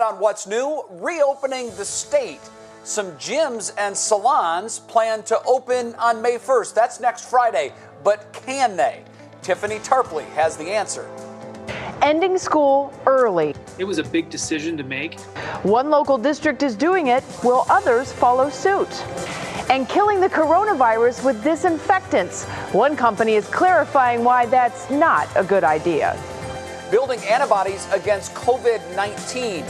On what's new, reopening the state. Some gyms and salons plan to open on May 1st. That's next Friday. But can they? Tiffany Tarpley has the answer. Ending school early. It was a big decision to make. One local district is doing it. Will others follow suit? And killing the coronavirus with disinfectants. One company is clarifying why that's not a good idea. Building antibodies against COVID-19,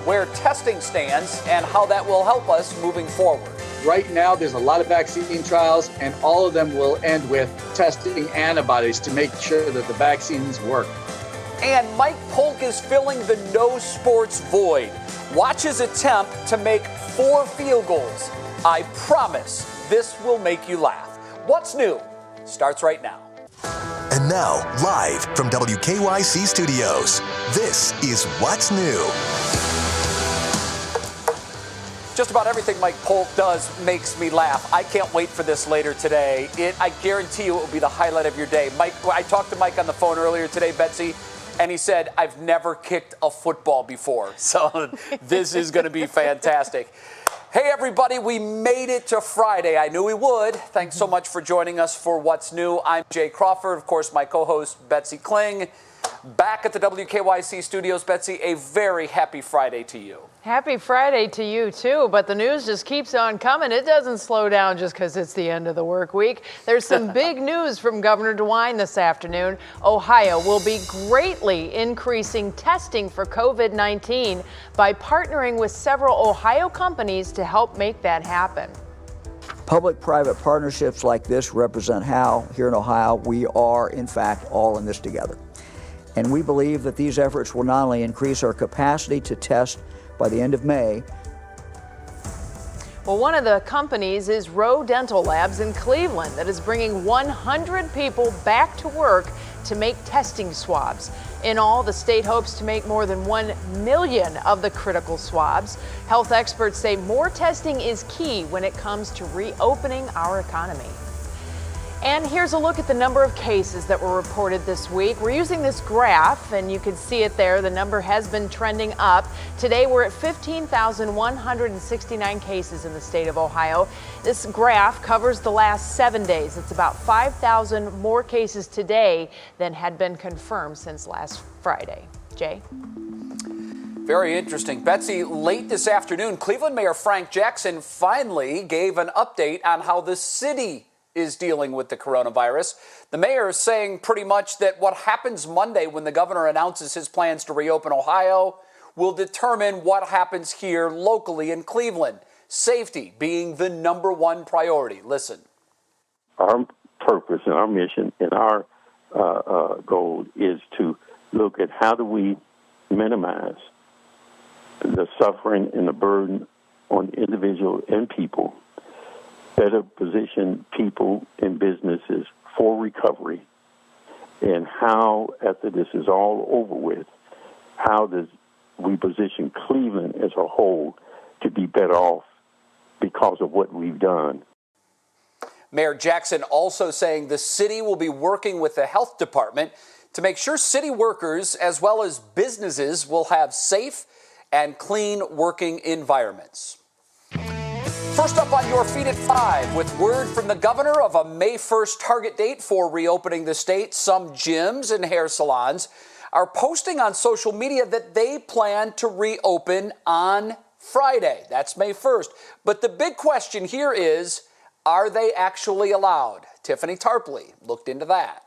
where testing stands and how that will help us moving forward. Right now, there's a lot of vaccine trials, and all of them will end with testing antibodies to make sure that the vaccines work. And Mike Polk is filling the no sports void. Watch his attempt to make 4 field goals. I promise this will make you laugh. What's new starts right now. And now, live from WKYC Studios, this is What's New. Just about everything Mike Polk does makes me laugh. I can't wait for this later today. I guarantee you it will be the highlight of your day. Mike, I talked to Mike on the phone earlier today, Betsy, and he said, I've never kicked a football before. So this is going to be fantastic. Hey, everybody, we made it to Friday. I knew we would. Thanks so much for joining us for What's New. I'm Jay Crawford, of course, my co-host, Betsy Kling. Back at the WKYC studios, Betsy, a very happy Friday to you. Happy Friday to you, too. But the news just keeps on coming. It doesn't slow down just because it's the end of the work week. There's some big news from Governor DeWine this afternoon. Ohio will be greatly increasing testing for COVID-19 by partnering with several Ohio companies to help make that happen. Public-private partnerships like this represent how, here in Ohio, we are, in fact, all in this together. And we believe that these efforts will not only increase our capacity to test by the end of May. Well, one of the companies is Rowe Dental Labs in Cleveland that is bringing 100 people back to work to make testing swabs. In all, the state hopes to make more than 1 million of the critical swabs. Health experts say more testing is key when it comes to reopening our economy. And here's a look at the number of cases that were reported this week. We're using this graph, and you can see it there. The number has been trending up. Today, we're at 15,169 cases in the state of Ohio. This graph covers the last 7 days. It's about 5,000 more cases today than had been confirmed since last Friday. Jay? Very interesting. Betsy, late this afternoon, Cleveland Mayor Frank Jackson finally gave an update on how the city is dealing with the coronavirus. The mayor is saying pretty much that what happens Monday when the governor announces his plans to reopen Ohio will determine what happens here locally in Cleveland. Safety being the #1 priority. Listen. Our purpose and our mission and our goal is to look at how do we minimize the suffering and the burden on individual and people, better position people and businesses for recovery, and how, after this is all over with, how does we position Cleveland as a whole to be better off because of what we've done. Mayor Jackson also saying the city will be working with the health department to make sure city workers as well as businesses will have safe and clean working environments. First up on your feet at 5, with word from the governor of a May 1st target date for reopening the state, some gyms and hair salons are posting on social media that they plan to reopen on Friday. That's May 1st. But the big question here is, are they actually allowed? Tiffany Tarpley looked into that.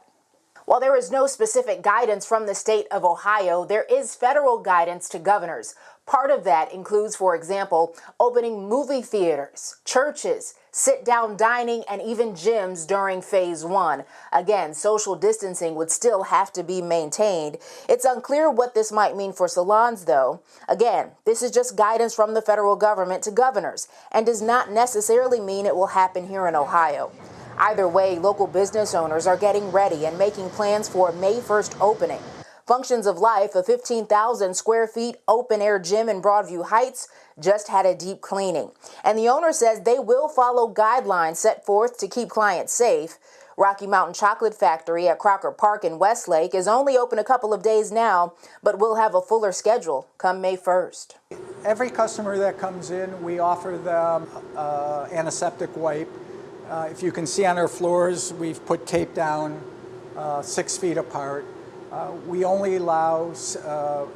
While there is no specific guidance from the state of Ohio, there is federal guidance to governors. Part of that includes, for example, opening movie theaters, churches, sit-down dining, and even gyms during phase 1. Again, social distancing would still have to be maintained. It's unclear what this might mean for salons, though. Again, this is just guidance from the federal government to governors and does not necessarily mean it will happen here in Ohio. Either way, local business owners are getting ready and making plans for a May 1st opening. Functions of Life, a 15,000 square feet open-air gym in Broadview Heights, just had a deep cleaning. And the owner says they will follow guidelines set forth to keep clients safe. Rocky Mountain Chocolate Factory at Crocker Park in Westlake is only open a couple of days now, but will have a fuller schedule come May 1st. Every customer that comes in, we offer them antiseptic wipe. If you can see on our floors, we've put tape down 6 feet apart. We only allow,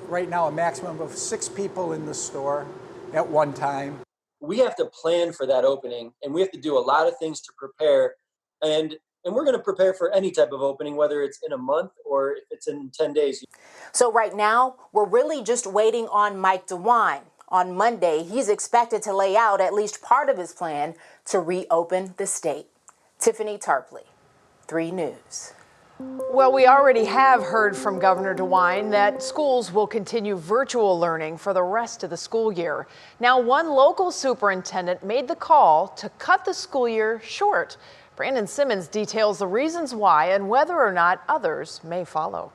right now, a maximum of 6 people in the store at one time. We have to plan for that opening, and we have to do a lot of things to prepare. And we're going to prepare for any type of opening, whether it's in a month or if it's in 10 days. So right now, we're really just waiting on Mike DeWine. On Monday, he's expected to lay out at least part of his plan to reopen the state. Tiffany Tarpley, 3 News. Well, we already have heard from Governor DeWine that schools will continue virtual learning for the rest of the school year. Now, one local superintendent made the call to cut the school year short. Brandon Simmons details the reasons why and whether or not others may follow.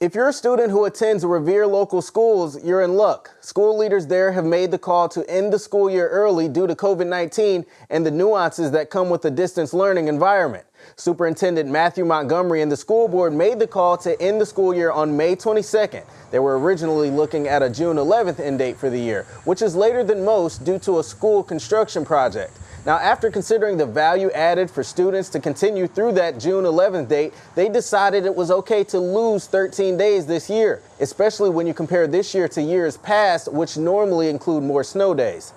If you're a student who attends Revere local schools, you're in luck. School leaders there have made the call to end the school year early due to COVID-19 and the nuances that come with the distance learning environment. Superintendent Matthew Montgomery and the school board made the call to end the school year on May 22nd. They were originally looking at a June 11th end date for the year, which is later than most due to a school construction project. Now, after considering the value added for students to continue through that June 11th date, they decided it was okay to lose 13 days this year, especially when you compare this year to years past, which normally include more snow days.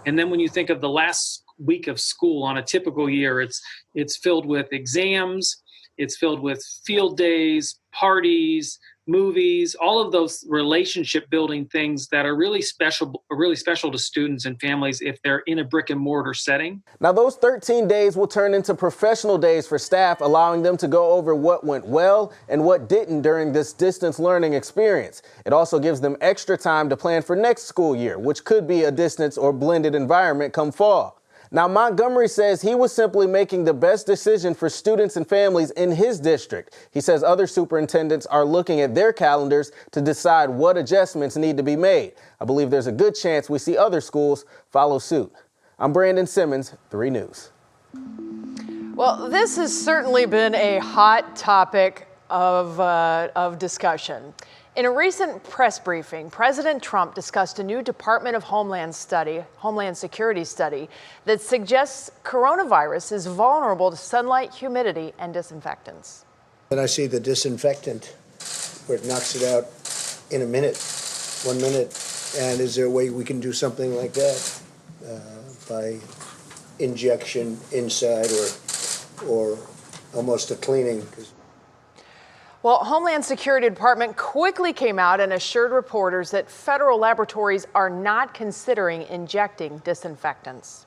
And then when you think of the last week of school on a typical year, it's filled with exams, it's filled with field days, parties, movies, all of those relationship building things that are really special to students and families if they're in a brick and mortar setting. Now, those 13 days will turn into professional days for staff, allowing them to go over what went well and what didn't during this distance learning experience. It also gives them extra time to plan for next school year, which could be a distance or blended environment come fall. Now, Montgomery says he was simply making the best decision for students and families in his district. He says other superintendents are looking at their calendars to decide what adjustments need to be made. I believe there's a good chance we see other schools follow suit. I'm Brandon Simmons, 3 News. Well, this has certainly been a hot topic of discussion. In a recent press briefing, President Trump discussed a new Department of Homeland Security study that suggests coronavirus is vulnerable to sunlight, humidity, and disinfectants. And I see the disinfectant where it knocks it out in a minute, 1 minute. And is there a way we can do something like that by injection inside or almost a cleaning? Well, Homeland Security Department quickly came out and assured reporters that federal laboratories are not considering injecting disinfectants.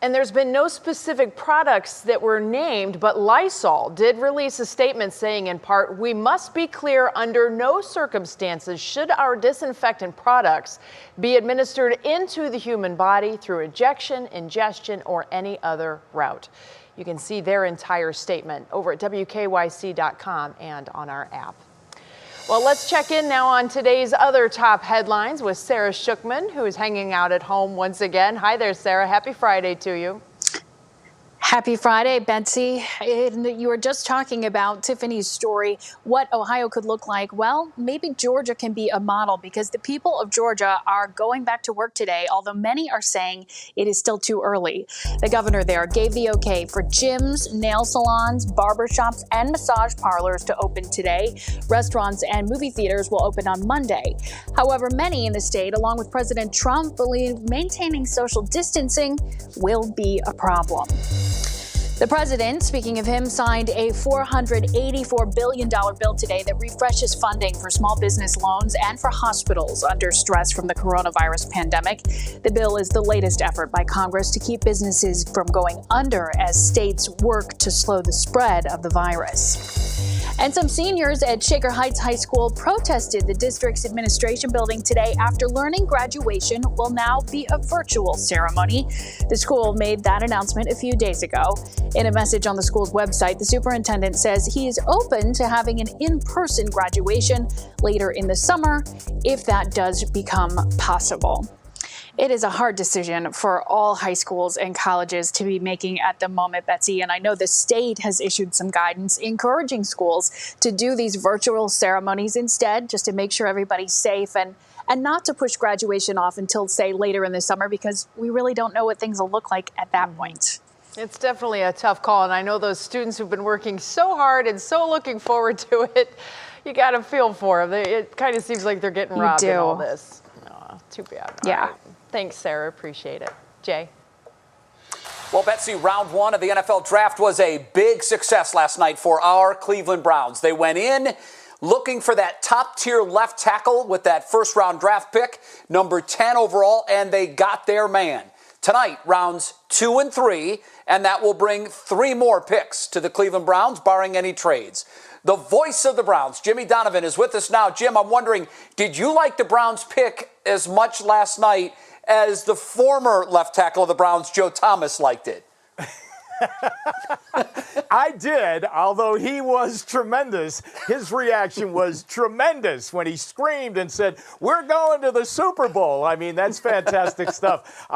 And there's been no specific products that were named, but Lysol did release a statement saying in part, "We must be clear, under no circumstances should our disinfectant products be administered into the human body through injection, ingestion, or any other route." You can see their entire statement over at WKYC.com and on our app. Well, let's check in now on today's other top headlines with Sarah Shookman, who is hanging out at home once again. Hi there, Sarah. Happy Friday to you. Happy Friday, Betsy. You were just talking about Tiffany's story, what Ohio could look like. Well, maybe Georgia can be a model because the people of Georgia are going back to work today, although many are saying it is still too early. The governor there gave the okay for gyms, nail salons, barbershops, and massage parlors to open today. Restaurants and movie theaters will open on Monday. However, many in the state, along with President Trump, believe maintaining social distancing will be a problem. The president, speaking of him, signed a $484 billion bill today that refreshes funding for small business loans and for hospitals under stress from the coronavirus pandemic. The bill is the latest effort by Congress to keep businesses from going under as states work to slow the spread of the virus. And some seniors at Shaker Heights High School protested the district's administration building today after learning graduation will now be a virtual ceremony. The school made that announcement a few days ago. In a message on the school's website, the superintendent says he is open to having an in-person graduation later in the summer if that does become possible. It is a hard decision for all high schools and colleges to be making at the moment, Betsy. And I know the state has issued some guidance encouraging schools to do these virtual ceremonies instead, just to make sure everybody's safe and not to push graduation off until, say, later in the summer, because we really don't know what things will look like at that point. It's definitely a tough call. And I know those students who've been working so hard and so looking forward to it, you got to feel for them. It kind of seems like they're getting robbed in all this. Oh, too bad. Yeah. All right. Thanks, Sarah. Appreciate it. Jay? Well, Betsy, round one of the NFL draft was a big success last night for our Cleveland Browns. They went in looking for that top-tier left tackle with that first-round draft pick, number 10 overall, and they got their man. Tonight, rounds 2 and 3, and that will bring 3 more picks to the Cleveland Browns, barring any trades. The voice of the Browns, Jimmy Donovan, is with us now. Jim, I'm wondering, did you like the Browns pick as much last night as the former left tackle of the Browns, Joe Thomas, liked it? I did, although he was tremendous. His reaction was tremendous when he screamed and said, "We're going to the Super Bowl." I mean, that's fantastic stuff.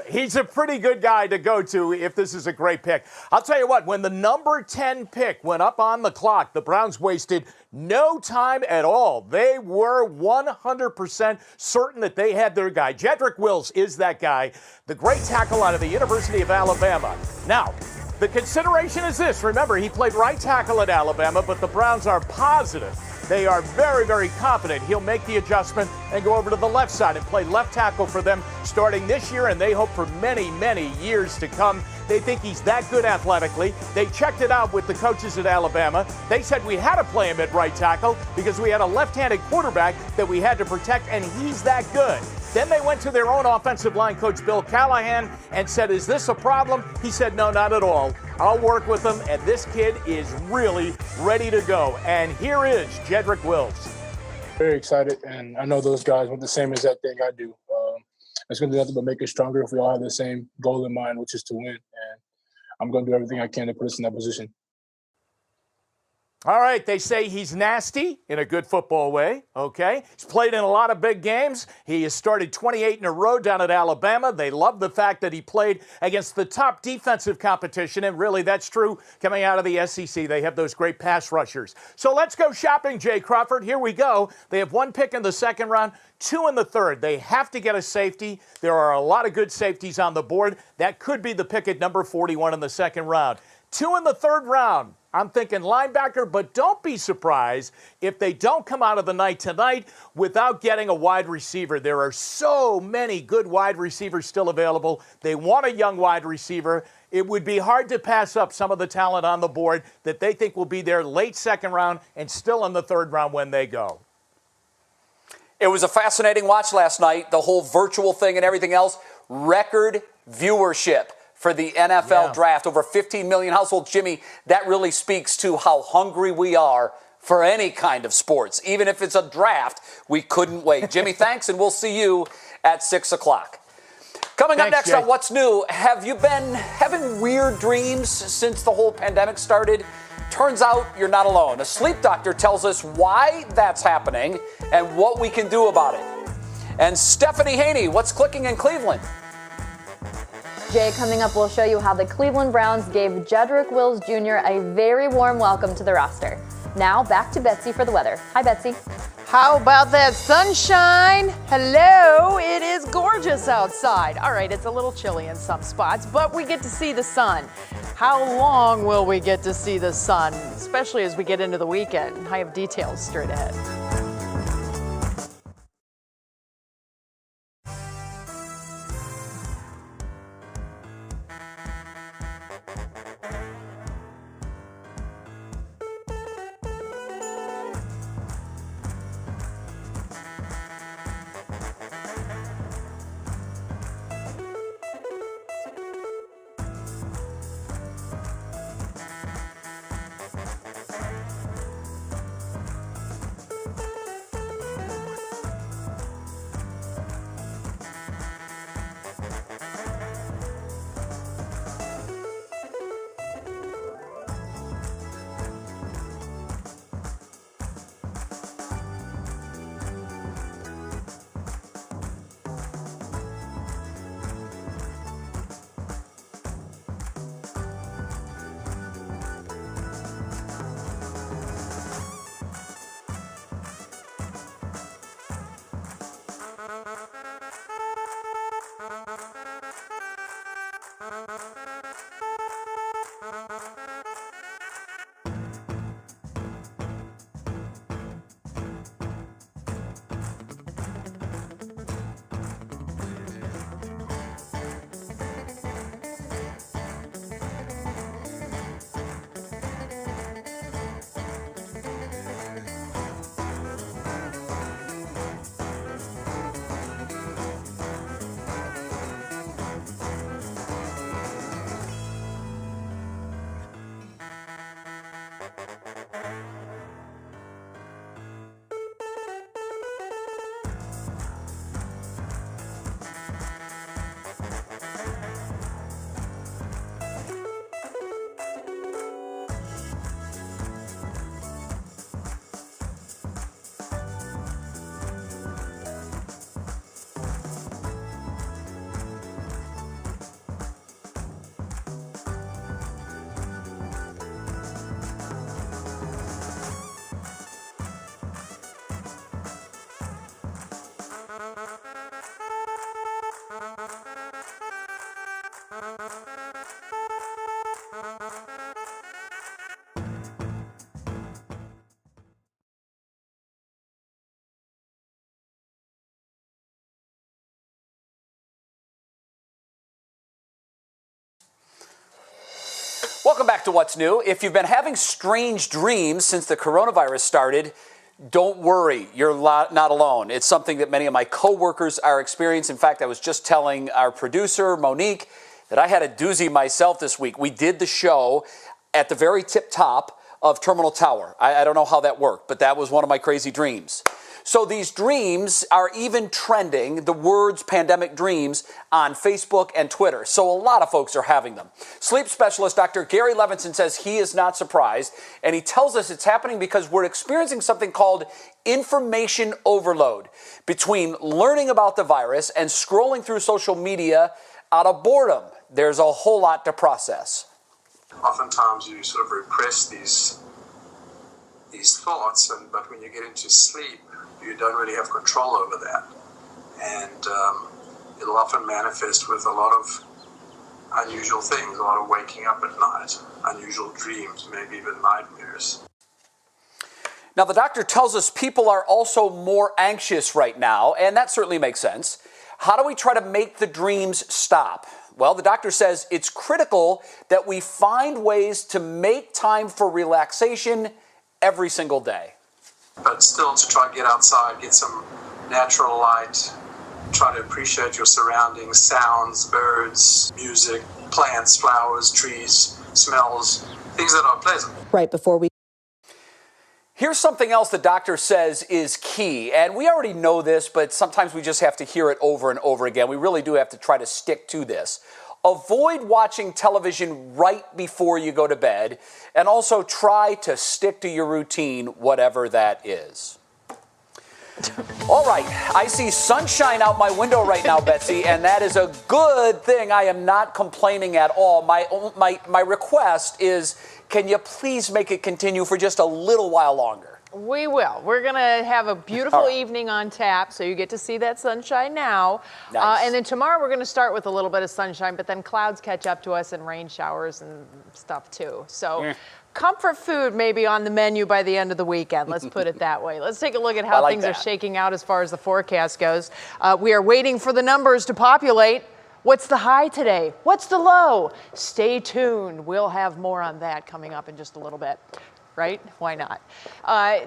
He's a pretty good guy to go to if this is a great pick. I'll tell you what, when the number 10 pick went up on the clock, the Browns wasted no time at all. They were 100% certain that they had their guy. Jedrick Wills is that guy, the great tackle out of the University of Alabama. Now, the consideration is this. Remember, he played right tackle at Alabama, but the Browns are positive. They are very, very confident he'll make the adjustment and go over to the left side and play left tackle for them starting this year, and they hope for many, many years to come. They think he's that good athletically. They checked it out with the coaches at Alabama. They said we had to play him at right tackle because we had a left-handed quarterback that we had to protect, and he's that good. Then they went to their own offensive line coach, Bill Callahan, and said, "Is this a problem?" He said, "No, not at all. I'll work with him, and this kid is really ready to go." And here is Jedrick Wills. Very excited, and I know those guys want the same exact thing I do. It's going to do nothing but make us stronger if we all have the same goal in mind, which is to win. And I'm going to do everything I can to put us in that position. All right, they say he's nasty in a good football way, okay? He's played in a lot of big games. He has started 28 in a row down at Alabama. They love the fact that he played against the top defensive competition, and really that's true coming out of the SEC. They have those great pass rushers. So let's go shopping, Jay Crawford. Here we go. They have 1 pick in the second round, 2 in the third. They have to get a safety. There are a lot of good safeties on the board. That could be the pick at number 41 in the second round. 2 in the third round. I'm thinking linebacker, but don't be surprised if they don't come out of the night tonight without getting a wide receiver. There are so many good wide receivers still available. They want a young wide receiver. It would be hard to pass up some of the talent on the board that they think will be there late second round and still in the third round when they go. It was a fascinating watch last night, the whole virtual thing and everything else. Record viewership for the NFL draft, over 15 million households. Jimmy, that really speaks to how hungry we are for any kind of sports. Even if it's a draft, we couldn't wait. Jimmy, thanks, and we'll see you at 6 o'clock. Coming up next Jay. on What's New, have you been having weird dreams since the whole pandemic started? Turns out you're not alone. A sleep doctor tells us why that's happening and what we can do about it. And Stephanie Haney, what's clicking in Cleveland? Jay, coming up, we'll show you how the Cleveland Browns gave Jedrick Wills Jr. a very warm welcome to the roster. Now, back to Betsy for the weather. Hi, Betsy. How about that sunshine? Hello, it is gorgeous outside. All right, it's a little chilly in some spots, but we get to see the sun. How long will we get to see the sun, especially as we get into the weekend? I have details straight ahead. Welcome back to What's New. If you've been having strange dreams since the coronavirus started, don't worry, you're not alone. It's something that many of my coworkers are experiencing. In fact, I was just telling our producer, Monique, that I had a doozy myself this week. We did the show at the very tip top of Terminal Tower. I don't know how that worked, but that was one of my crazy dreams. So these dreams are even trending, the words pandemic dreams, on Facebook and Twitter. So a lot of folks are having them. Sleep specialist Dr. Gary Levinson says he is not surprised, and he tells us it's happening because we're experiencing something called information overload between learning about the virus and scrolling through social media out of boredom. There's a whole lot to process. Oftentimes you sort of repress these thoughts, but when you get into sleep, you don't really have control over that. And it'll often manifest with a lot of unusual things, a lot of waking up at night, unusual dreams, maybe even nightmares. Now, the doctor tells us people are also more anxious right now, and that certainly makes sense. How do we try to make the dreams stop? Well, the doctor says it's critical that we find ways to make time for relaxation every single day. But still, to try and get outside, get some natural light, try to appreciate your surroundings, sounds, birds, music, plants, flowers, trees, smells, things that are pleasant. Right before we... Here's something else the doctor says is key, and we already know this, but sometimes we just have to hear it over and over again. We really do have to try to stick to this. Avoid watching television right before you go to bed, and also try to stick to your routine, whatever that is. All right, I see sunshine out my window right now, Betsy, and that is a good thing. I am not complaining at all. My request is, can you please make it continue for just a little while longer? We will. We're going to have a beautiful evening on tap, so you get to see that sunshine now. Nice. And then tomorrow we're going to start with a little bit of sunshine, but then clouds catch up to us and rain showers and stuff too. So comfort food may be on the menu by the end of the weekend. Let's put it that way. Let's take a look at how things are shaking out as far as the forecast goes. We are waiting for the numbers to populate. What's the high today? What's the low? Stay tuned. We'll have more on that coming up in just a little bit. Right? Why not?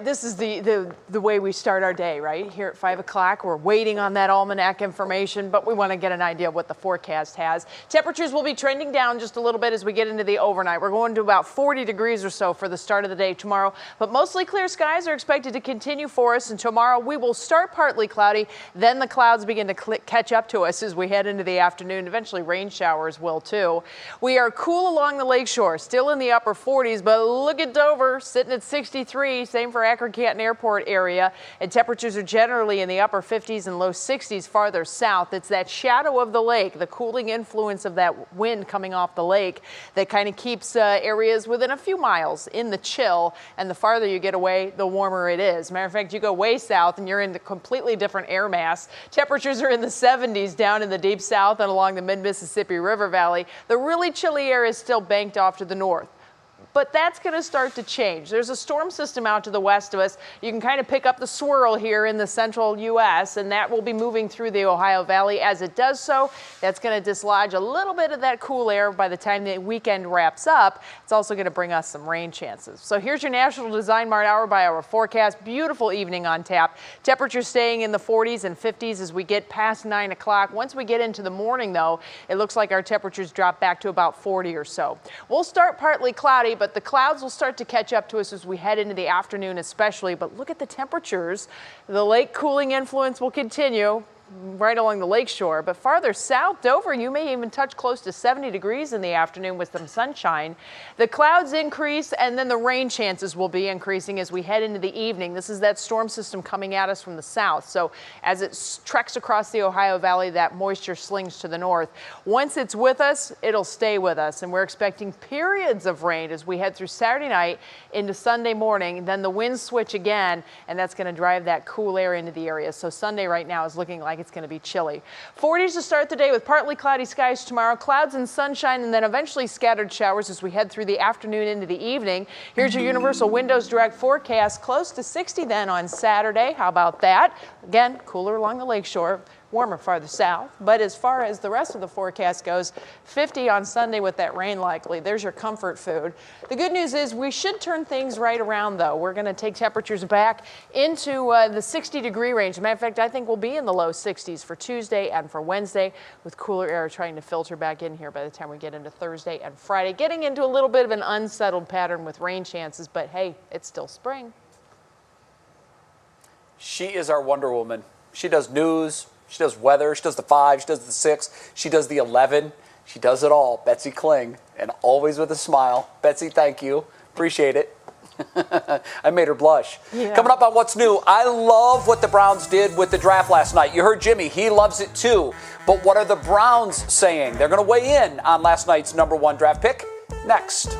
This is the way we start our day, right? Here at 5 o'clock, we're waiting on that almanac information, but we want to get an idea of what the forecast has. Temperatures will be trending down just a little bit as we get into the overnight. We're going to about 40 degrees or so for the start of the day tomorrow, but mostly clear skies are expected to continue for us, and tomorrow we will start partly cloudy, then the clouds begin to catch up to us as we head into the afternoon. Eventually rain showers will too. We are cool along the lakeshore, still in the upper 40s, but look at Dover, sitting at 63, same for Akron-Canton Airport area, and temperatures are generally in the upper 50s and low 60s farther south. It's that shadow of the lake, the cooling influence of that wind coming off the lake that kind of keeps areas within a few miles in the chill, and the farther you get away, the warmer it is. Matter of fact, you go way south and you're in a completely different air mass. Temperatures are in the 70s down in the deep south and along the mid-Mississippi River Valley. The really chilly air is still banked off to the north. But that's going to start to change. There's a storm system out to the west of us. You can kind of pick up the swirl here in the central U.S., and that will be moving through the Ohio Valley. As it does so, that's going to dislodge a little bit of that cool air by the time the weekend wraps up. It's also going to bring us some rain chances. So here's your National Design Mart hour-by-hour forecast. Beautiful evening on tap. Temperatures staying in the 40s and 50s as we get past 9 o'clock. Once we get into the morning, though, it looks like our temperatures drop back to about 40 or so. We'll start partly cloudy, but the clouds will start to catch up to us as we head into the afternoon especially. But look at the temperatures. The lake cooling influence will continue right along the lakeshore, but farther south, Dover, you may even touch close to 70 degrees in the afternoon with some sunshine. The clouds increase, and then the rain chances will be increasing as we head into the evening. This is that storm system coming at us from the south. So as it treks across the Ohio Valley, that moisture slings to the north. Once it's with us, it'll stay with us, and we're expecting periods of rain as we head through Saturday night into Sunday morning. Then the winds switch again, and that's going to drive that cool air into the area. So Sunday right now is looking like it's going to be chilly. 40s to start the day with partly cloudy skies tomorrow, clouds and sunshine, and then eventually scattered showers as we head through the afternoon into the evening. Here's your Universal Windows Direct forecast. Close to 60 then on Saturday. How about that? Again, cooler along the lakeshore. warmer farther south. But as far as the rest of the forecast goes, 50 on Sunday with that rain likely. There's your comfort food. The good news is we should turn things right around, though. We're going to take temperatures back into the 60-degree range. As a matter of fact, I think we'll be in the low 60s for Tuesday and for Wednesday, with cooler air trying to filter back in here by the time we get into Thursday and Friday. Getting into a little bit of an unsettled pattern with rain chances, but hey, it's still spring. She is our Wonder Woman. She does news, she does weather, she does the 5, she does the 6, she does the 11. She does it all. Betsy Kling, and always with a smile. Betsy, thank you. Appreciate it. I made her blush. Yeah. Coming up on What's New, I love what the Browns did with the draft last night. You heard Jimmy. He loves it too. But what are the Browns saying? They're going to weigh in on last night's #1 draft pick next.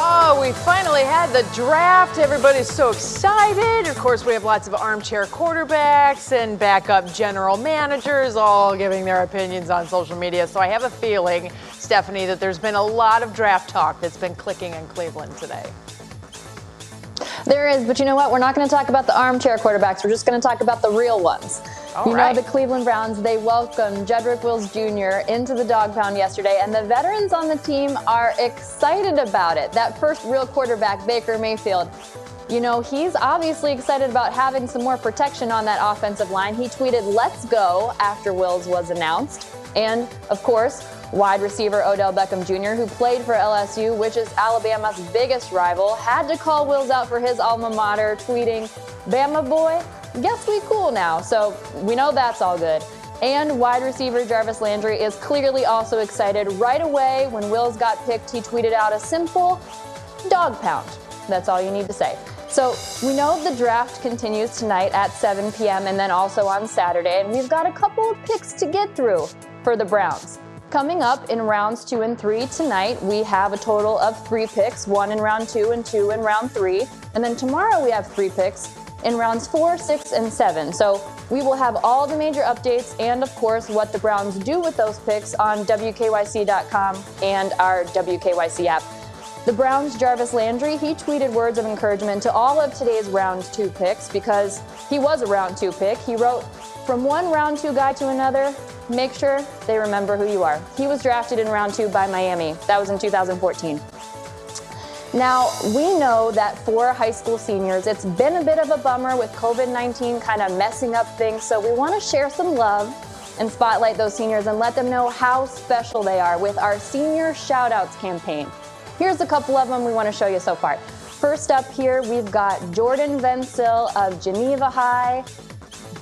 Oh, we finally had the draft. Everybody's so excited. Of course, we have lots of armchair quarterbacks and backup general managers all giving their opinions on social media. So I have a feeling, Stephanie, that there's been a lot of draft talk that's been clicking in Cleveland today. There is, but you know what? We're not going to talk about the armchair quarterbacks. We're just going to talk about the real ones. You know, the Cleveland Browns, they welcomed Jedrick Wills Jr. into the dog pound yesterday, and the veterans on the team are excited about it. That first real quarterback, Baker Mayfield, you know, he's obviously excited about having some more protection on that offensive line. He tweeted, "Let's go," after Wills was announced. And, of course, wide receiver Odell Beckham Jr., who played for LSU, which is Alabama's biggest rival, had to call Wills out for his alma mater, tweeting, "Bama boy, guess we cool now." So we know that's all good. And wide receiver Jarvis Landry is clearly also excited. Right away, when Wills got picked, he tweeted out a simple dog pound. That's all you need to say. So we know the draft continues tonight at 7 p.m. and then also on Saturday. And we've got a couple of picks to get through for the Browns. Coming up in rounds 2 and 3 tonight, we have a total of 3 picks, 1 in round 2 and 2 in round 3. And then tomorrow we have 3 picks in rounds 4, 6, and 7. So we will have all the major updates and, of course, what the Browns do with those picks on WKYC.com and our WKYC app. The Browns' Jarvis Landry, he tweeted words of encouragement to all of today's round 2 picks because he was a round 2 pick. He wrote, "From one round 2 guy to another, make sure they remember who you are." He was drafted in round 2 by Miami. That was in 2014. Now, we know that for high school seniors, it's been a bit of a bummer with COVID-19 kind of messing up things. So we want to share some love and spotlight those seniors and let them know how special they are with our Senior Shoutouts campaign. Here's a couple of them we want to show you so far. First up here, we've got Jordan Vensil of Geneva High.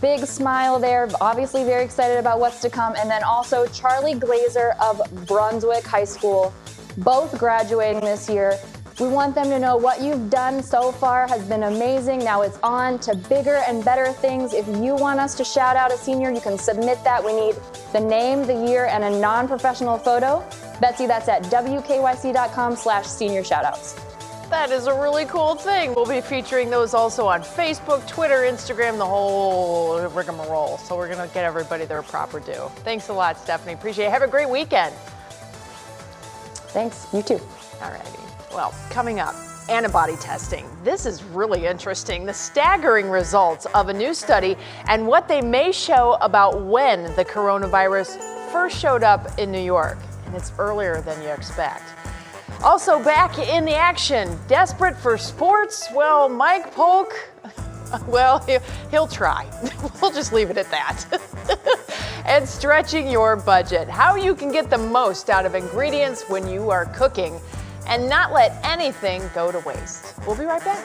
Big smile there, obviously very excited about what's to come. And then also Charlie Glazer of Brunswick High School, both graduating this year. We want them to know what you've done so far has been amazing. Now it's on to bigger and better things. If you want us to shout out a senior, you can submit that. We need the name, the year, and a non-professional photo. Betsy, that's at wkyc.com/senior shoutouts. That is a really cool thing. We'll be featuring those also on Facebook, Twitter, Instagram, the whole rigmarole. So we're going to get everybody their proper due. Thanks a lot, Stephanie. Appreciate it. Have a great weekend. Thanks. You too. All righty. Well, coming up, antibody testing. This is really interesting. The staggering results of a new study and what they may show about when the coronavirus first showed up in New York. And it's earlier than you expect. Also back in the action, desperate for sports? Well, Mike Polk, well, he'll try. We'll just leave it at that. And stretching your budget, how you can get the most out of ingredients when you are cooking and not let anything go to waste. We'll be right back.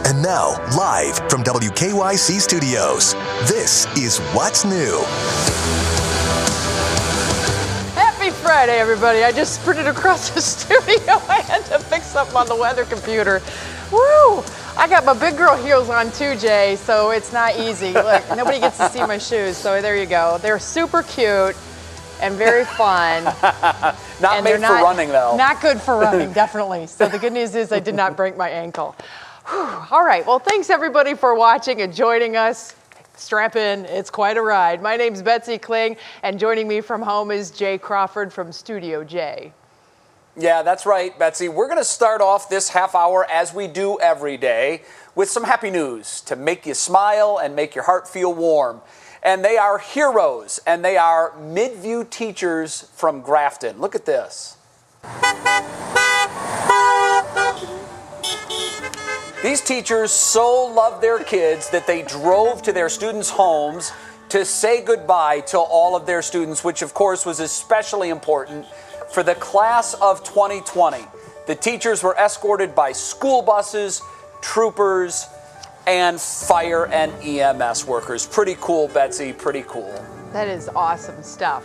And now, live from WKYC Studios, this is What's New. Happy Friday, everybody. I just sprinted across the studio. I had to fix something on the weather computer. Woo! I got my big girl heels on too, Jay, so it's not easy. Look, nobody gets to see my shoes, so there you go. They're super cute and very fun. Not made for running, though. Not good for running, definitely. So the good news is I did not break my ankle. Whew. All right, well, thanks everybody for watching and joining us. Strap in, it's quite a ride. My name's Betsy Kling, and joining me from home is Jay Crawford from Studio J. Yeah, that's right, Betsy. We're going to start off this half hour, as we do every day, with some happy news to make you smile and make your heart feel warm. And they are heroes, and they are Midview teachers from Grafton. Look at this. These teachers so love their kids that they drove to their students' homes to say goodbye to all of their students, which of course was especially important for the class of 2020. The teachers were escorted by school buses, troopers, and fire and EMS workers. Pretty cool, Betsy, pretty cool. That is awesome stuff.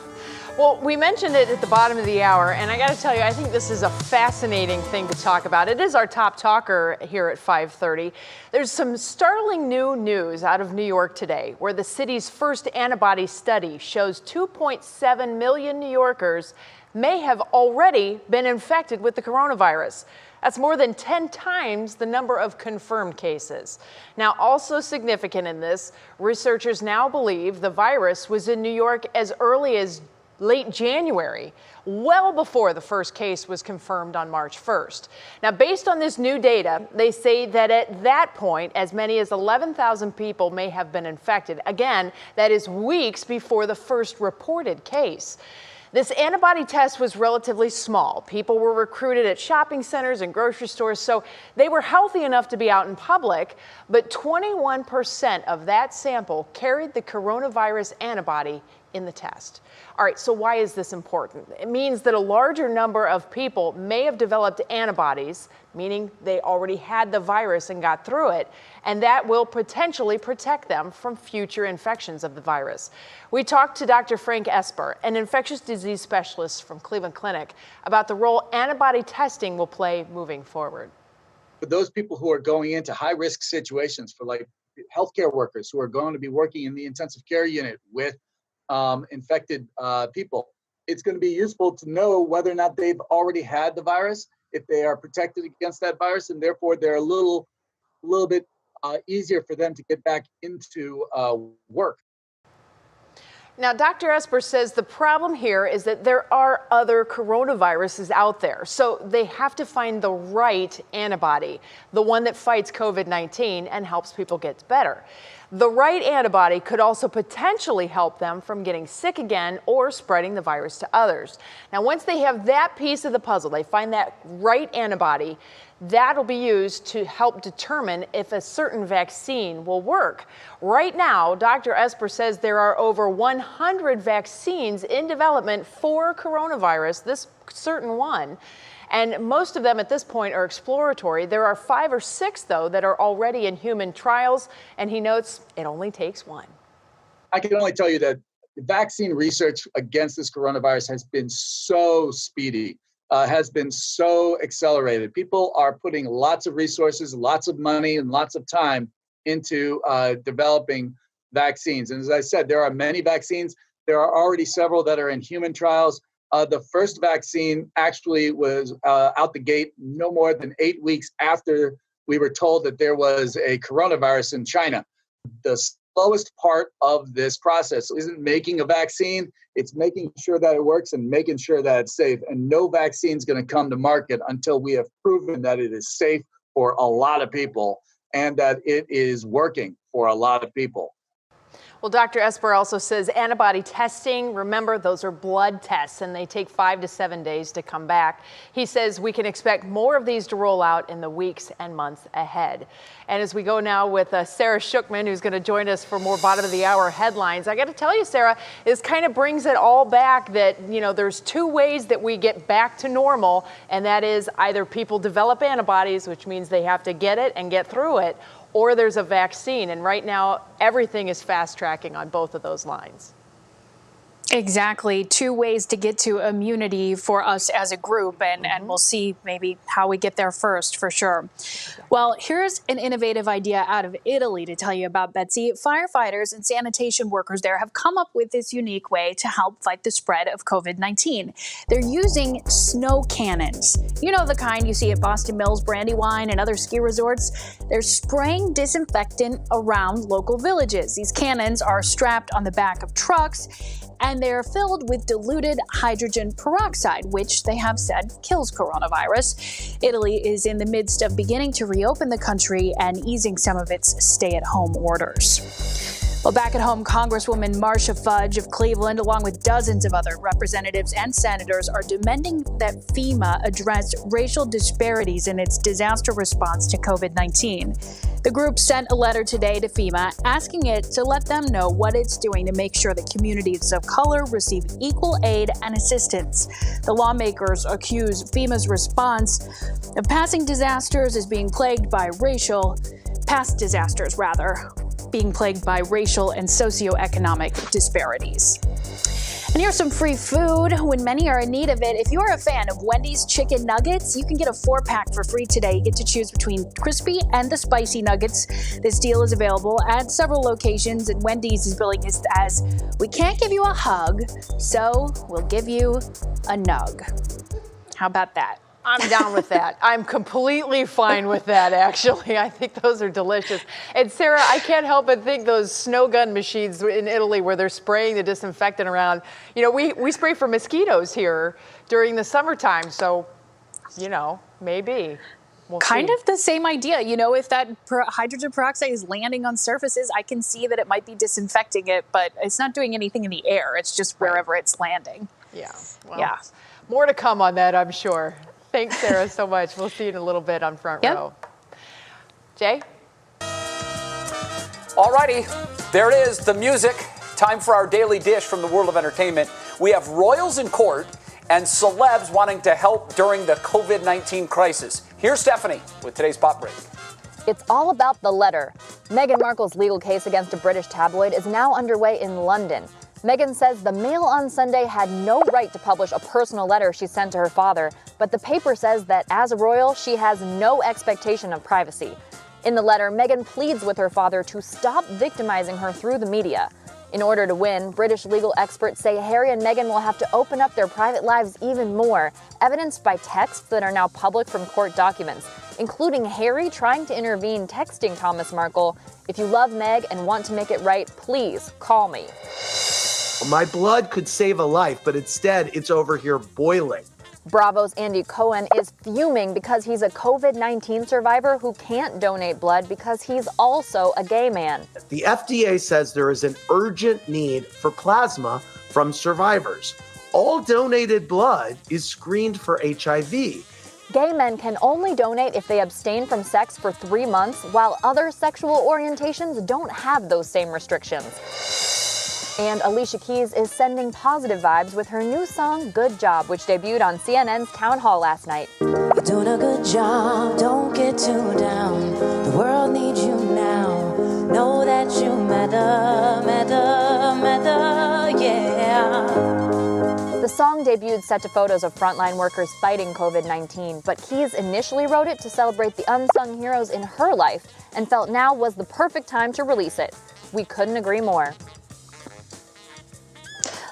Well, we mentioned it at the bottom of the hour, and I got to tell you, I think this is a fascinating thing to talk about. It is our top talker here at 5:30. There's some startling new news out of New York today, where the city's first antibody study shows 2.7 million New Yorkers may have already been infected with the coronavirus. That's more than 10 times the number of confirmed cases. Now, also significant in this, researchers now believe the virus was in New York as early as late January, well before the first case was confirmed on March 1st. Now, based on this new data, they say that at that point, as many as 11,000 people may have been infected. Again, that is weeks before the first reported case. This antibody test was relatively small. People were recruited at shopping centers and grocery stores, so they were healthy enough to be out in public, but 21% of that sample carried the coronavirus antibody in the test. All right, so why is this important? It means that a larger number of people may have developed antibodies, meaning they already had the virus and got through it, and that will potentially protect them from future infections of the virus. We talked to Dr. Frank Esper, an infectious disease specialist from Cleveland Clinic, about the role antibody testing will play moving forward. For those people who are going into high-risk situations, for like healthcare workers who are going to be working in the intensive care unit with infected people, it's going to be useful to know whether or not they've already had the virus, if they are protected against that virus, and therefore they're a little bit easier for them to get back into work. Now, Dr. Esper says the problem here is that there are other coronaviruses out there, so they have to find the right antibody, the one that fights COVID-19 and helps people get better. The right antibody could also potentially help them from getting sick again or spreading the virus to others. Now, once they have that piece of the puzzle, they find that right antibody, that'll be used to help determine if a certain vaccine will work. Right now, Dr. Esper says there are over 100 vaccines in development for coronavirus, this certain one. And most of them at this point are exploratory. There are 5 or 6, though, that are already in human trials. And he notes it only takes one. I can only tell you that vaccine research against this coronavirus has been so speedy, has been so accelerated. People are putting lots of resources, lots of money, and lots of time into developing vaccines. And as I said, there are many vaccines. There are already several that are in human trials. The first vaccine actually was out the gate no more than 8 weeks after we were told that there was a coronavirus in China. The slowest part of this process isn't making a vaccine, it's making sure that it works and making sure that it's safe. And no vaccine is going to come to market until we have proven that it is safe for a lot of people and that it is working for a lot of people. Well, Dr. Esper also says antibody testing, remember, those are blood tests, and they take 5 to 7 days to come back. He says we can expect more of these to roll out in the weeks and months ahead. And as we go now with Sarah Shookman, who's going to join us for more bottom of the hour headlines, I got to tell you, Sarah, this kind of brings it all back that, you know, there's 2 ways that we get back to normal, and that is either people develop antibodies, which means they have to get it and get through it, or there's a vaccine. And right now, everything is fast tracking on both of those lines. Exactly. Two ways to get to immunity for us as a group, and we'll see maybe how we get there first, for sure. Well, here's an innovative idea out of Italy to tell you about, Betsy. Firefighters and sanitation workers there have come up with this unique way to help fight the spread of COVID-19. They're using snow cannons. You know, the kind you see at Boston Mills, Brandywine, and other ski resorts. They're spraying disinfectant around local villages. These cannons are strapped on the back of trucks, and they're filled with diluted hydrogen peroxide, which they have said kills coronavirus. Italy is in the midst of beginning to reopen the country and easing some of its stay-at-home orders. Well, back at home, Congresswoman Marcia Fudge of Cleveland, along with dozens of other representatives and senators, are demanding that FEMA address racial disparities in its disaster response to COVID-19. The group sent a letter today to FEMA asking it to let them know what it's doing to make sure that communities of color receive equal aid and assistance. The lawmakers accuse FEMA's response of past disasters being plagued by racial and socioeconomic disparities. And here's some free food when many are in need of it. If you are a fan of Wendy's chicken nuggets, you can get a 4-pack for free today. You get to choose between crispy and the spicy nuggets. This deal is available at several locations, and Wendy's is billing it as, we can't give you a hug, so we'll give you a nug. How about that? I'm down with that. I'm completely fine with that, actually. I think those are delicious. And Sarah, I can't help but think those snow gun machines in Italy where they're spraying the disinfectant around. You know, we spray for mosquitoes here during the summertime, so, you know, maybe. We'll kind see. of the same idea. You know, if that hydrogen peroxide is landing on surfaces, I can see that it might be disinfecting it, but it's not doing anything in the air. It's just wherever it's landing. Yeah. Well, yeah. More to come on that, I'm sure. Thanks, Sarah, so much. We'll see you in a little bit on Front Row. Jay? All righty, there it is, the music. Time for our daily dish from the world of entertainment. We have royals in court and celebs wanting to help during the COVID-19 crisis. Here's Stephanie with today's Pop Break. It's all about the letter. Meghan Markle's legal case against a British tabloid is now underway in London. Meghan says the Mail on Sunday had no right to publish a personal letter she sent to her father, but the paper says that as a royal, she has no expectation of privacy. In the letter, Meghan pleads with her father to stop victimizing her through the media. In order to win, British legal experts say Harry and Meghan will have to open up their private lives even more, evidenced by texts that are now public from court documents, including Harry trying to intervene, texting Thomas Markle, "If you love Meg and want to make it right, please call me." My blood could save a life, but instead it's over here boiling. Bravo's Andy Cohen is fuming because he's a COVID-19 survivor who can't donate blood because he's also a gay man. The FDA says there is an urgent need for plasma from survivors. All donated blood is screened for HIV. Gay men can only donate if they abstain from sex for 3 months, while other sexual orientations don't have those same restrictions. And Alicia Keys is sending positive vibes with her new song, Good Job, which debuted on CNN's Town Hall last night. You're doing a good job, don't get too down. The world needs you now. Know that you matter, yeah. The song debuted set to photos of frontline workers fighting COVID-19, but Keys initially wrote it to celebrate the unsung heroes in her life and felt now was the perfect time to release it. We couldn't agree more.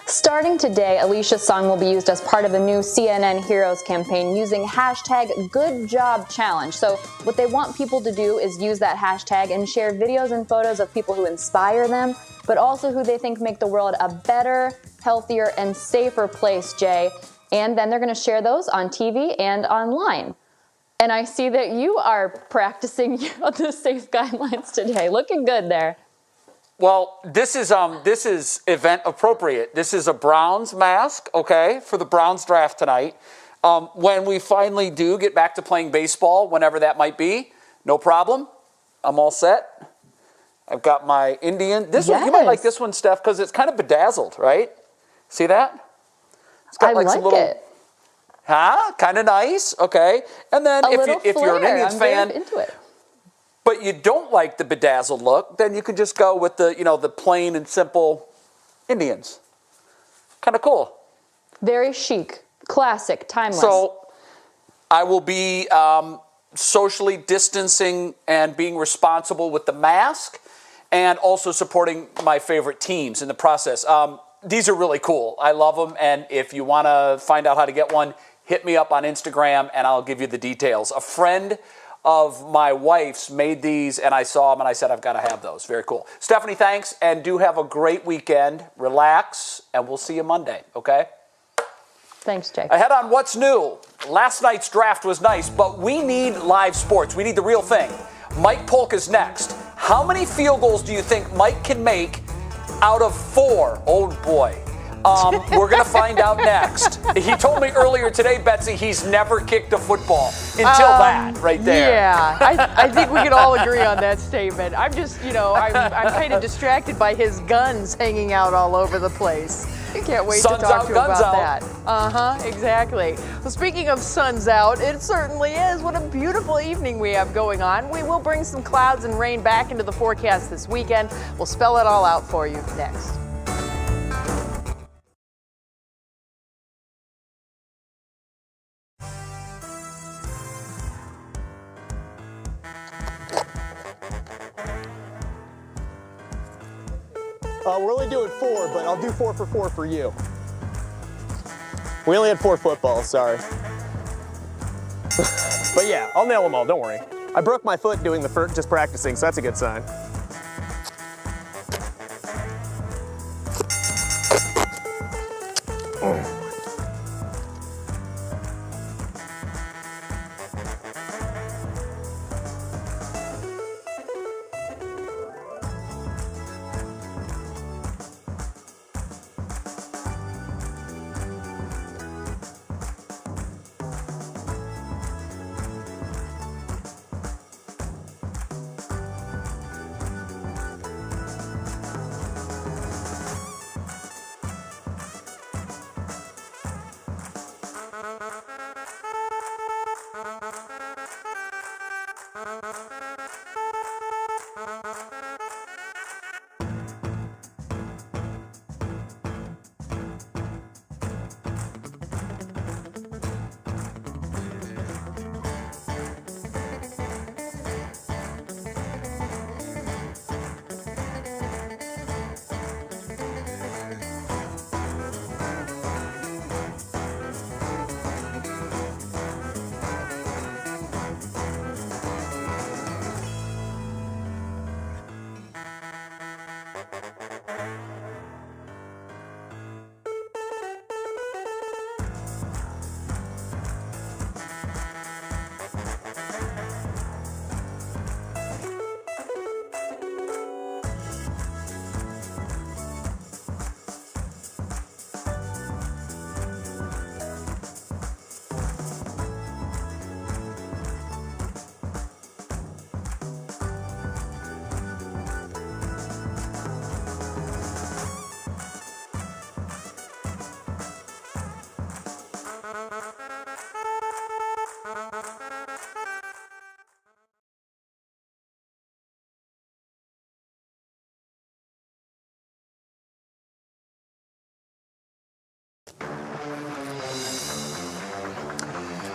Starting today, Alicia's song will be used as part of the new CNN Heroes campaign using hashtag #GoodJobChallenge. So what they want people to do is use that hashtag and share videos and photos of people who inspire them, but also who they think make the world a better, healthier, and safer place, Jay. And then they're going to share those on TV and online. And I see that you are practicing the safe guidelines today. Looking good there. Well, this is event appropriate. This is a Browns mask, okay, for the Browns draft tonight. When we finally do get back to playing baseball, whenever that might be, no problem. I'm all set. I've got my Indian. This one, you might like this one, Steph, because it's kind of bedazzled, right? See that? It's got I like some little, it. Kind of nice, okay. And then if you're an Indians fan, very into it. but you don't like the bedazzled look, then you can just go with the plain and simple Indians. Kind of cool. Very chic, classic, timeless. So I will be socially distancing and being responsible with the mask and also supporting my favorite teams in the process. These are really cool. I love them. And if you want to find out how to get one, hit me up on Instagram and I'll give you the details. A friend of my wife's made these and I saw them and I said, I've got to have those. Very cool. Stephanie, thanks. And do have a great weekend. Relax and we'll see you Monday. Okay? Thanks, Jay. Ahead on What's New. Last night's draft was nice, but we need live sports. We need the real thing. Mike Polk is next. How many field goals do you think Mike can make out of 4? Oh, boy. We're going to find out next. He told me earlier today, Betsy, he's never kicked a football until that right there. Yeah, I think we can all agree on that statement. I'm just, I'm kind of distracted by his guns hanging out all over the place. I can't wait Sun's to talk out, to you guns about out. that. Exactly. Well, speaking of sun's out, it certainly is. What a beautiful evening we have going on. We will bring some clouds and rain back into the forecast this weekend. We'll spell it all out for you next. We're only doing 4, but I'll do 4 for 4 for you. We only had 4 footballs, sorry. But yeah, I'll nail them all, don't worry. I broke my foot doing just practicing, so that's a good sign.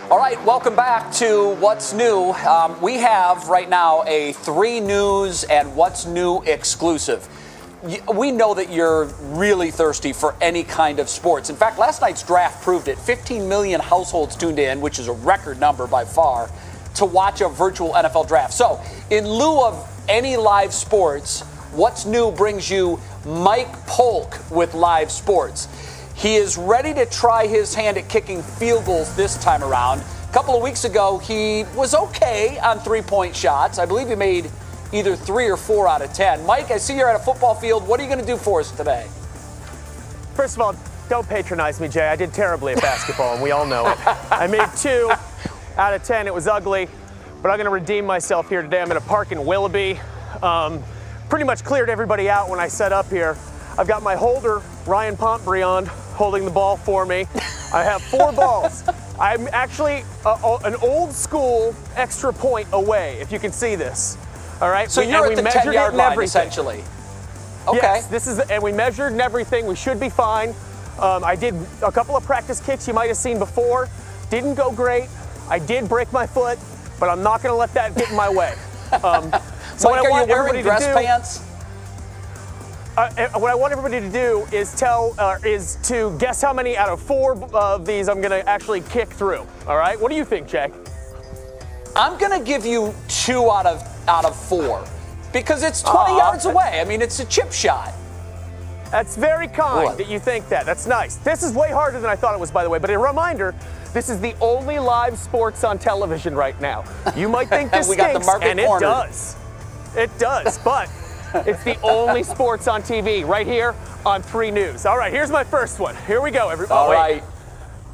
All right, welcome back to What's New. We have right now a 3 News and What's New exclusive. We know that you're really thirsty for any kind of sports. In fact, last night's draft proved it. 15 million households tuned in, which is a record number by far, to watch a virtual NFL draft. So, in lieu of any live sports, What's New brings you Mike Polk with live sports. He is ready to try his hand at kicking field goals this time around. A couple of weeks ago, he was okay on 3-point shots. I believe he made either 3 or 4 out of 10. Mike, I see you're at a football field. What are you going to do for us today? First of all, don't patronize me, Jay. I did terribly at basketball, and we all know it. I made 2 out of 10. It was ugly, but I'm going to redeem myself here today. I'm going to park in Willoughby. Pretty much cleared everybody out when I set up here. I've got my holder, Ryan Pontbriand, holding the ball for me. I have 4 balls. I'm actually an old school extra point away, if you can see this. All right. So you're at the 10-yard line, essentially. Okay. Yes, and we measured and everything. We should be fine. I did a couple of practice kicks you might have seen before. Didn't go great. I did break my foot, but I'm not going to let that get in my way. So Mike, are you wearing dress pants? What I want everybody to do is to guess how many out of 4 of these I'm going to actually kick through. All right? What do you think, Jay? I'm going to give you 2 out of 4 because it's 20 yards away. I mean, it's a chip shot. That's very kind that you think that. That's nice. This is way harder than I thought it was, by the way. But a reminder, this is the only live sports on television right now. You might think this we got stinks, the market and cornered. It does. It does, but it's the only sports on TV right here on 3 News. All right, here's my first one. Here we go, everybody. All right.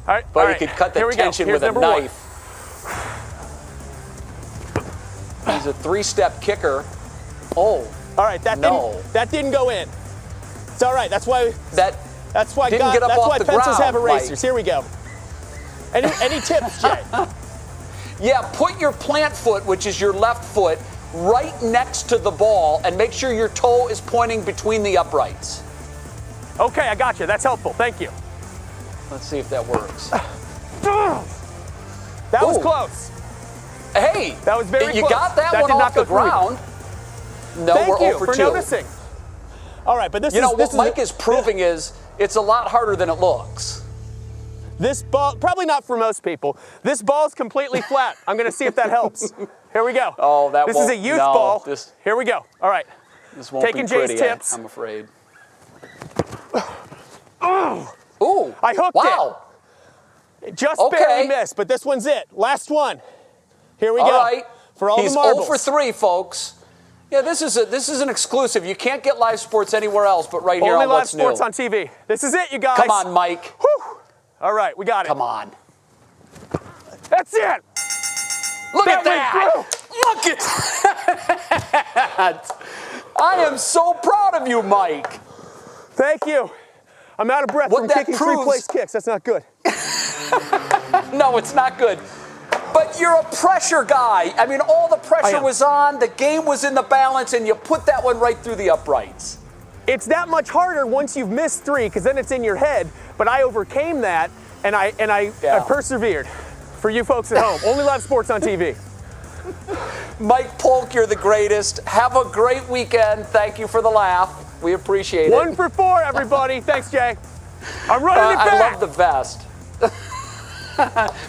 All right. But all you right. could cut the Here we go. tension Here's with a number knife. He's a 3-step kicker. Oh. All right, that didn't go in. It's all right. That's why that's why pencils have erasers. Mike. Here we go. Any tips, Jay? Yeah, put your plant foot, which is your left foot, right next to the ball and make sure your toe is pointing between the uprights. Okay, I got you. That's helpful. Thank you. Let's see if that works. That was close. Hey, that was very close. You got that one did off not the go ground. No, Thank we're you 0 for 2. Noticing. All right, but what Mike is proving is it's a lot harder than it looks. This ball, probably not for most people. This ball is completely flat. I'm going to see if that helps. Here we go. Oh, This is a youth ball. Here we go. All right. This won't Taking be pretty, Jay's tips. I'm afraid. Ooh. I hooked it. Just barely missed, but this one's it. Last one. Here we go. All right. For all He's the marbles. 0 for 3, folks. Yeah, this is an exclusive. You can't get live sports anywhere else but right here Only on live What's New. sports on TV. This is it, you guys. Come on, Mike. Whew. All right, we got it. Come on. That's it. Look at that. Look at that. I am so proud of you, Mike. Thank you. I'm out of breath from kicking 3-place kicks. That's not good. No, it's not good. But you're a pressure guy. I mean, all the pressure was on. The game was in the balance, and you put that one right through the uprights. It's that much harder once you've missed 3, because then it's in your head. But I overcame that, and I persevered. For you folks at home, only live sports on TV. Mike Polk, you're the greatest. Have a great weekend. Thank you for the laugh. We appreciate it. 1 for 4, everybody. Thanks, Jay. I'm running it back. I love the vest.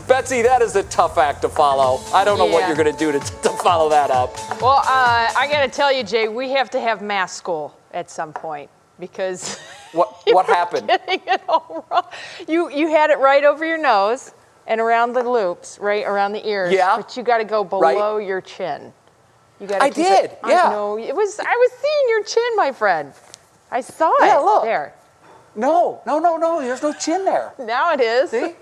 Betsy, that is a tough act to follow. I don't know what you're going to do to follow that up. Well, I got to tell you, Jay, we have to have mask school at some point because what happened? Getting it all wrong. You had it right over your nose and around the loops, right around the ears. Yeah. But you got to go below your chin. You got. I did. Yeah. No, I was seeing your chin, my friend. I saw it. Yeah, look. There. No. There's no chin there. Now it is. See?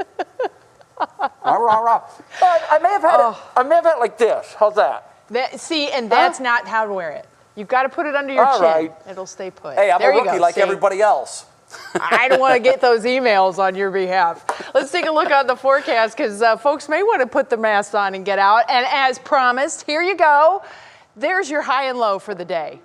I may have had it like this. How's that? That's not how to wear it. You've got to put it under your chin. Right. It'll stay put. Hey, I'm there a rookie like See? everybody else. I don't want to get those emails on your behalf. Let's take a look at the forecast because folks may want to put the masks on and get out. And as promised, here you go. There's your high and low for the day.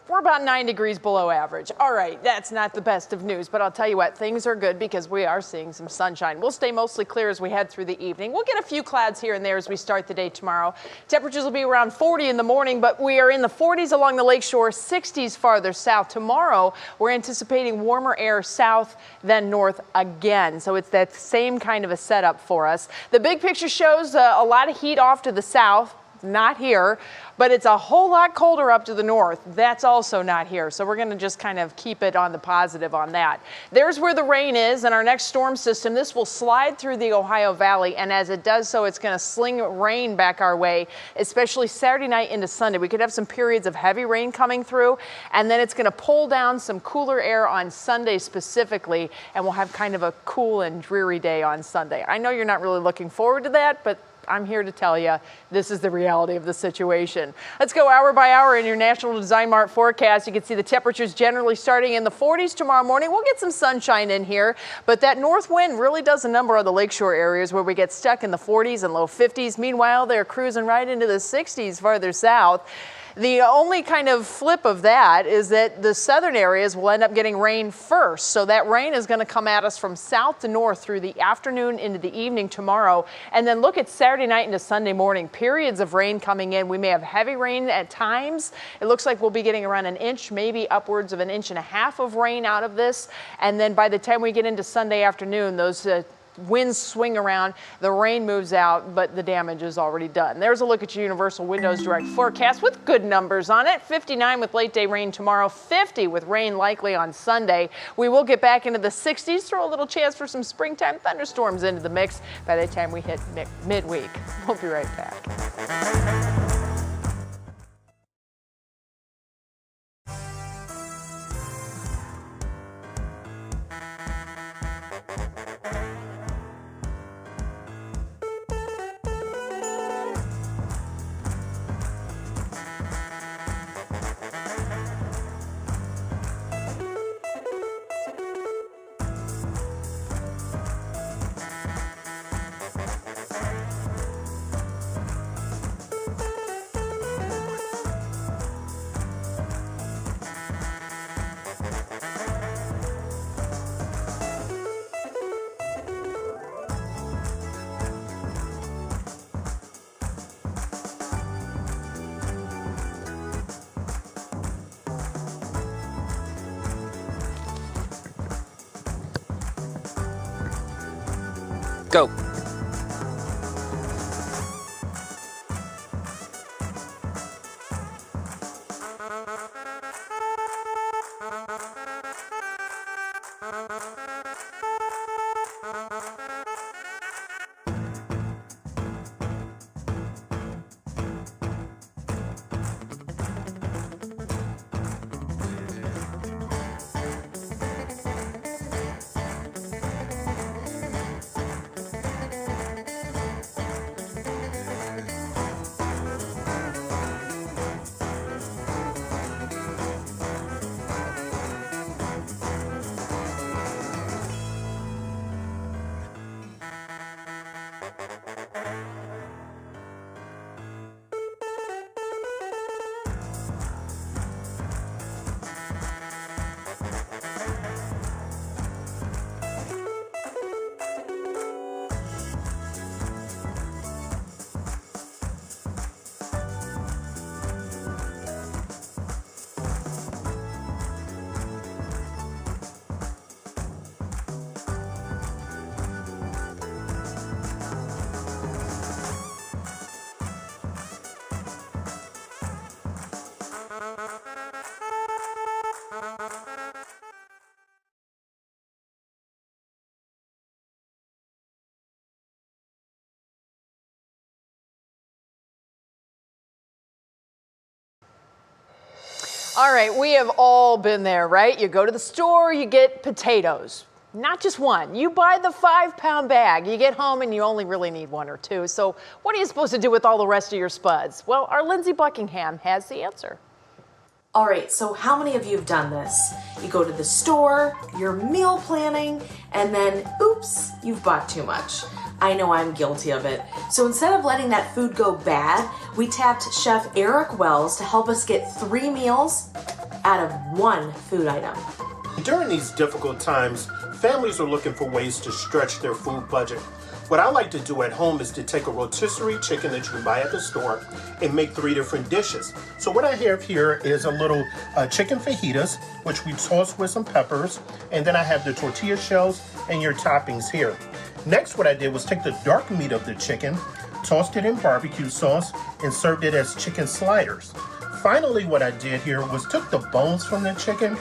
We're about 9 degrees below average. All right, that's not the best of news, but I'll tell you what, things are good because we are seeing some sunshine. We'll stay mostly clear as we head through the evening. We'll get a few clouds here and there as we start the day tomorrow. Temperatures will be around 40 in the morning, but we are in the 40s along the lakeshore, 60s farther south. Tomorrow, we're anticipating warmer air south than north again. So it's that same kind of a setup for us. The big picture shows a lot of heat off to the south. Not here, but it's a whole lot colder up to the north. That's also not here. So we're going to just kind of keep it on the positive on that. There's where the rain is and our next storm system. This will slide through the Ohio Valley, and as it does so, it's going to sling rain back our way, especially Saturday night into Sunday. We could have some periods of heavy rain coming through, and then it's going to pull down some cooler air on Sunday specifically, and we'll have kind of a cool and dreary day on Sunday. I know you're not really looking forward to that, but I'm here to tell you this is the reality of the situation. Let's go hour by hour in your National Design Mart forecast. You can see the temperatures generally starting in the 40s tomorrow morning. We'll get some sunshine in here, but that north wind really does a number on the lakeshore areas where we get stuck in the 40s and low 50s. Meanwhile, they're cruising right into the 60s farther south. The only kind of flip of that is that the southern areas will end up getting rain first. So that rain is going to come at us from south to north through the afternoon into the evening tomorrow. And then look at Saturday night into Sunday morning. Periods of rain coming in. We may have heavy rain at times. It looks like we'll be getting around an inch, maybe upwards of an inch and a half of rain out of this. And then by the time we get into Sunday afternoon, those winds swing around, the rain moves out, but the damage is already done. There's a look at your Universal Windows Direct forecast with good numbers on it. 59 with late day rain tomorrow, 50 with rain likely on Sunday. We will get back into the 60s, throw a little chance for some springtime thunderstorms into the mix by the time we hit midweek. We'll be right back. Go. All right, we have all been there, right? You go to the store, you get potatoes. Not just one. You buy the 5-pound bag. You get home and you only really need one or two. So what are you supposed to do with all the rest of your spuds? Well, our Lindsay Buckingham has the answer. All right, so how many of you have done this? You go to the store, you're meal planning, and then, oops, you've bought too much. I know I'm guilty of it. So instead of letting that food go bad, we tapped Chef Eric Wells to help us get 3 meals out of 1 food item. During these difficult times, families are looking for ways to stretch their food budget. What I like to do at home is to take a rotisserie chicken that you can buy at the store and make 3 different dishes. So what I have here is a little chicken fajitas, which we toss with some peppers, and then I have the tortilla shells and your toppings here. Next, what I did was take the dark meat of the chicken, tossed it in barbecue sauce, and served it as chicken sliders. Finally, what I did here was took the bones from the chicken,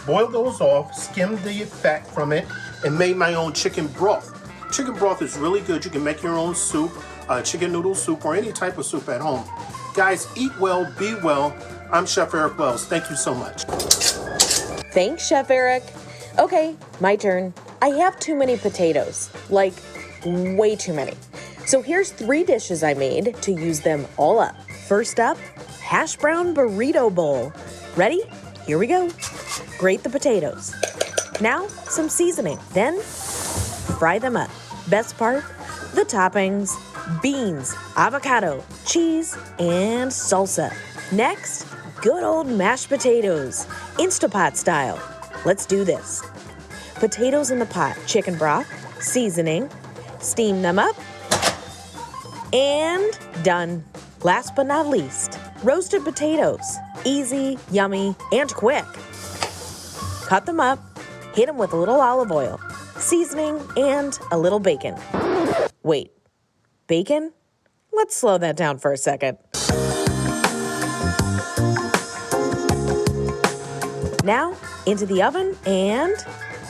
boiled those off, skimmed the fat from it, and made my own chicken broth. Chicken broth is really good. You can make your own soup, chicken noodle soup, or any type of soup at home. Guys, eat well, be well. I'm Chef Eric Wells. Thank you so much. Thanks, Chef Eric. Okay, my turn. I have too many potatoes, like way too many. So here's 3 dishes I made to use them all up. First up, hash brown burrito bowl. Ready? Here we go. Grate the potatoes. Now, some seasoning. Then, fry them up. Best part, the toppings, beans, avocado, cheese, and salsa. Next, good old mashed potatoes, Instapot style. Let's do this. Potatoes in the pot, chicken broth, seasoning, steam them up, and done. Last but not least, roasted potatoes. Easy, yummy, and quick. Cut them up, hit them with a little olive oil, seasoning, and a little bacon. Wait, bacon? Let's slow that down for a second. Now, into the oven, and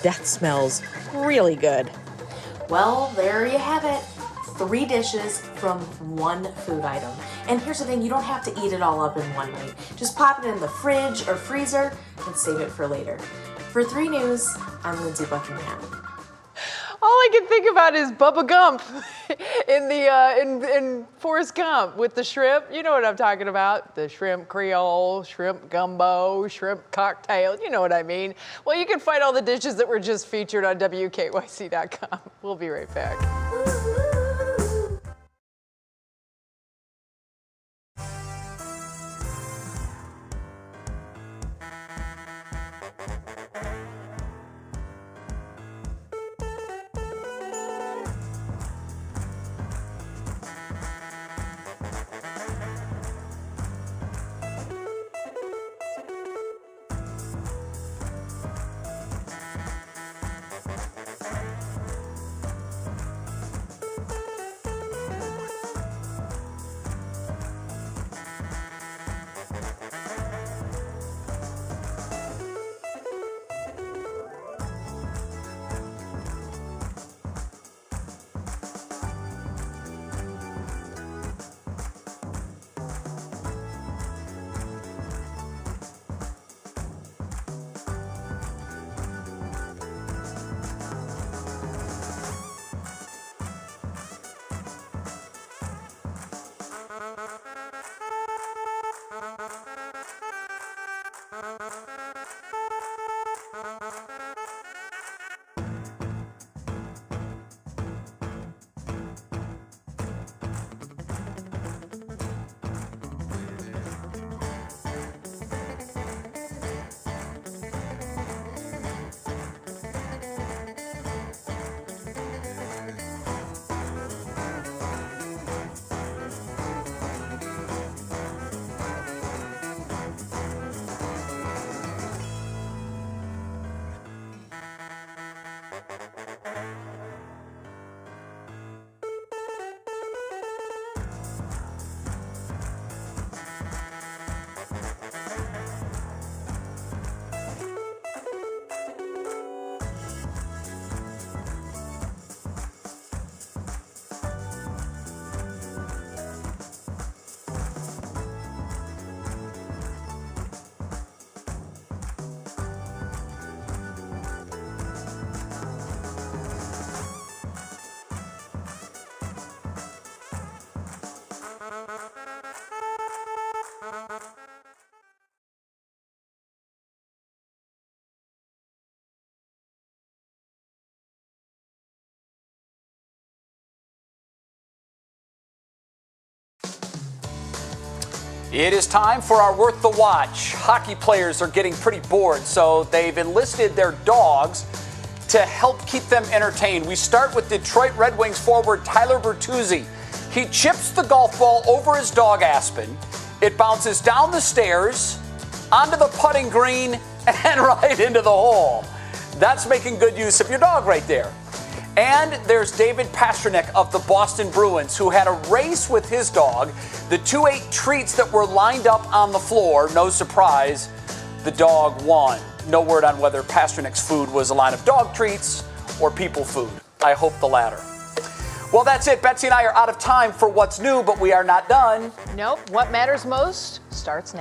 that smells really good. Well, there you have it. 3 dishes from one food item. And here's the thing, you don't have to eat it all up in one night. Just pop it in the fridge or freezer and save it for later. For 3 News, I'm Lindsay Buckingham. All I can think about is Bubba Gump in Forrest Gump with the shrimp. You know what I'm talking about. The shrimp creole, shrimp gumbo, shrimp cocktail. You know what I mean. Well, you can find all the dishes that were just featured on WKYC.com. We'll be right back. It is time for our Worth the Watch. Hockey players are getting pretty bored, so they've enlisted their dogs to help keep them entertained. We start with Detroit Red Wings forward Tyler Bertuzzi. He chips the golf ball over his dog Aspen. It bounces down the stairs, onto the putting green, and right into the hole. That's making good use of your dog right there. And there's David Pastrnak of the Boston Bruins, who had a race with his dog. The 2 ate treats that were lined up on the floor. No surprise, the dog won. No word on whether Pasternak's food was a line of dog treats or people food. I hope the latter. Well, that's it. Betsy and I are out of time for what's new, but we are not done. Nope. What matters most starts now.